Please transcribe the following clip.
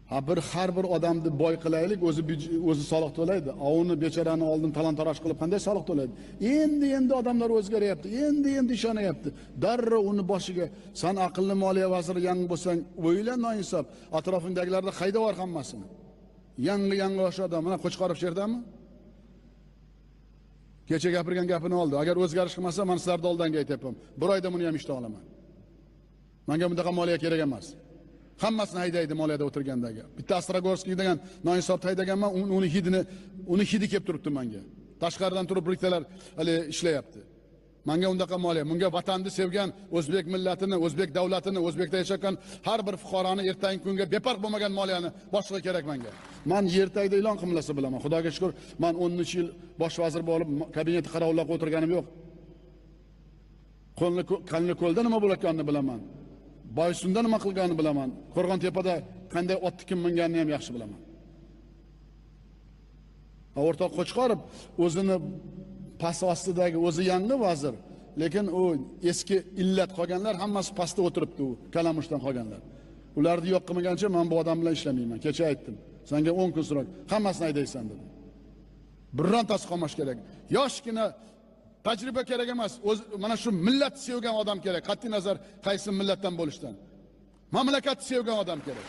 har bir odamni boy qilaylik, o'zi soliq to'laydi. Uni bechorani oldin talon-taroj qilib qanday soliq to'laydi? Endi odamlar o'zgaryapti. Endi ishonyapti. Darrov uni boshiga sen aqlli moliya vaziri yangi bo'lsang, o'yla noinsof. Atrofingdagilarda qayda bor hammasini. Yangi o'sha odam, mana Qo'chqorov yerdami? Kecha gapirgan gapini oldi. Agar o'zgarish qilmasa, men sizlarga oldinga aytayapman. Bir oyda buni ham ishdan olaman. Menga bundaqa moliya kerak emas. Hammasini haydaydi moliyada o'tirgandagi. Bitta Astrogorskiy degan noinsof haydaganman, uni hidi kelib turibdi menga. Tashqaridan turib biriktalar hali ishlayapti. Menga undaqa moliya, bunga vatanni sevgan, o'zbek millatini, o'zbek davlatini, o'zbekda yashagan har bir fuqaroni ertangi kunga befarq bo'lmagan moliyani boshqa kerak menga. Men ertagida e'lon qilmasa bilaman. Xudoga shukr, men 10 yil bosh vazir bo'lib, kabinetda qarovlab o'tirganim yo'q. Qo'lni ko'lda nima bo'layotganini bilaman. Boysunda nima qilganini bilaman. Qo'rg'ontepada qanday otni kim minganini ham yaxshi bilaman. O'rtoq Qo'chqorov o'zini past ostidagi o'zi yangi vazir, lekin u eski illat qolganlar hammasi pastda o'tiribdi, u kalamushdan qolganlar. Ularni yo'q qilmagancha men bu odam bilan ishlamayman. Kecha aytdim. Senga 10 kun so'rab, hammasini haydaysan dedim. Birrontasi qolmash kerak. Yoshgina tajriba kerak emas. Mana shu millat sevgan odam kerak. Qat'iy nazar qaysi millatdan bo'lishdan. Mamlakatni sevgan odam kerak.